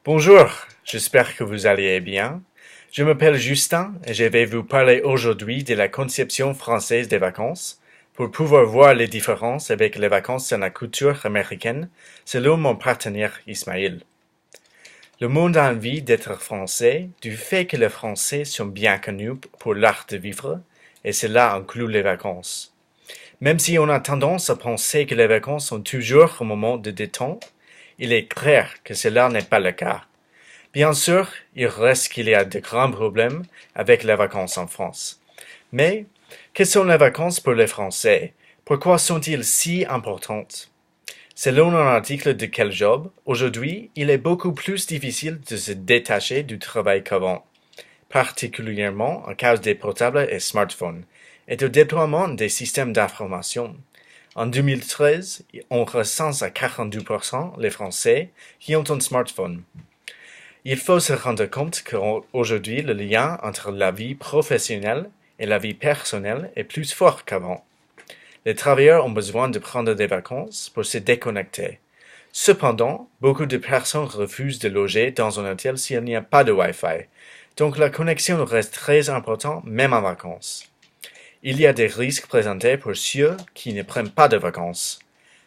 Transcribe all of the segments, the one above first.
Bonjour, j'espère que vous allez bien. Je m'appelle Justin et je vais vous parler aujourd'hui de la conception française des vacances pour pouvoir voir les différences avec les vacances dans la culture américaine selon mon partenaire Ismaël. Le monde a envie d'être français du fait que les Français sont bien connus pour l'art de vivre et cela inclut les vacances. Même si on a tendance à penser que les vacances sont toujours un moment de détente, il est clair que cela n'est pas le cas. Bien sûr, il reste qu'il y a de grands problèmes avec les vacances en France. Mais, quelles sont les vacances pour les Français? Pourquoi sont-ils si importantes? Selon un article de Quel Job, aujourd'hui, il est beaucoup plus difficile de se détacher du travail qu'avant, particulièrement à cause des portables et smartphones, et du déploiement des systèmes d'information. En 2013, on recense à 42% les Français qui ont un smartphone. Il faut se rendre compte qu'aujourd'hui, le lien entre la vie professionnelle et la vie personnelle est plus fort qu'avant. Les travailleurs ont besoin de prendre des vacances pour se déconnecter. Cependant, beaucoup de personnes refusent de loger dans un hôtel s'il n'y a pas de Wi-Fi. Donc la connexion reste très importante même en vacances. Il y a des risques présentés pour ceux qui ne prennent pas de vacances.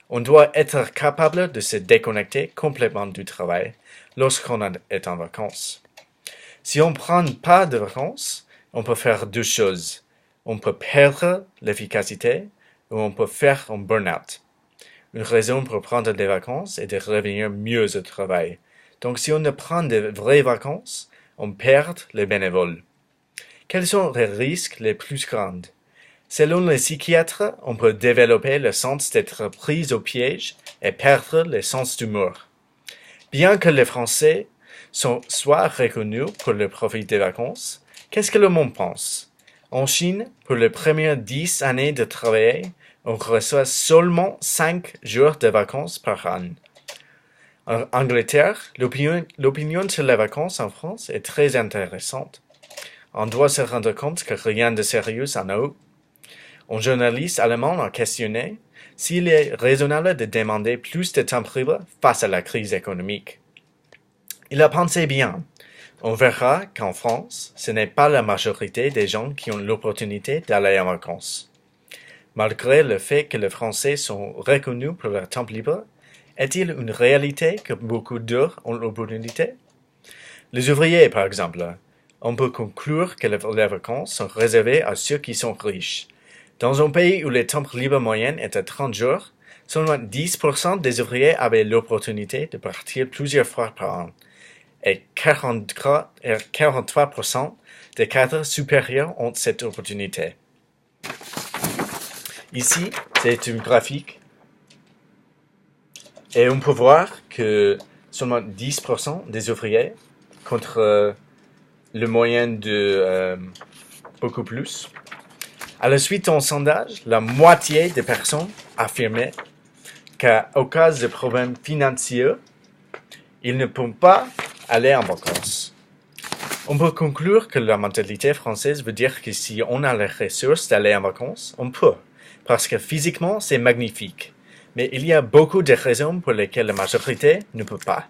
On doit être capable de se déconnecter complètement du travail lorsqu'on est en vacances. Si on ne prend pas de vacances, on peut faire deux choses. On peut perdre l'efficacité ou on peut faire un burn-out. Une raison pour prendre des vacances est de revenir mieux au travail. Donc si on ne prend de vraies vacances, on perd les bénévoles. Quels sont les risques les plus grands? Selon les psychiatres, on peut développer le sens d'être pris au piège et perdre le sens d'humour. Bien que les Français soient reconnus pour le profit des vacances, qu'est-ce que le monde pense? En Chine, pour les premières 10 années de travail, on reçoit seulement 5 jours de vacances par an. En Angleterre, l'opinion sur les vacances en France est très intéressante. On doit se rendre compte que rien de sérieux en a. Un journaliste allemand a questionné s'il est raisonnable de demander plus de temps privé face à la crise économique. Il a pensé bien. On verra qu'en France, ce n'est pas la majorité des gens qui ont l'opportunité d'aller en vacances. Malgré le fait que les Français sont reconnus pour leur temps libre, est-il une réalité que beaucoup d'eux ont l'opportunité? Les ouvriers, par exemple. On peut conclure que les vacances sont réservées à ceux qui sont riches. Dans un pays où le temps libre moyen est à 30 jours, seulement 10% des ouvriers avaient l'opportunité de partir plusieurs fois par an, et 43% des cadres supérieurs ont cette opportunité. Ici, c'est une graphique, et on peut voir que seulement 10% des ouvriers contre le moyen de beaucoup plus. À la suite d'un sondage, la moitié des personnes affirmaient qu'au cas de problèmes financiers, ils ne peuvent pas aller en vacances. On peut conclure que la mentalité française veut dire que si on a les ressources d'aller en vacances, on peut, parce que physiquement c'est magnifique. Mais il y a beaucoup de raisons pour lesquelles la majorité ne peut pas.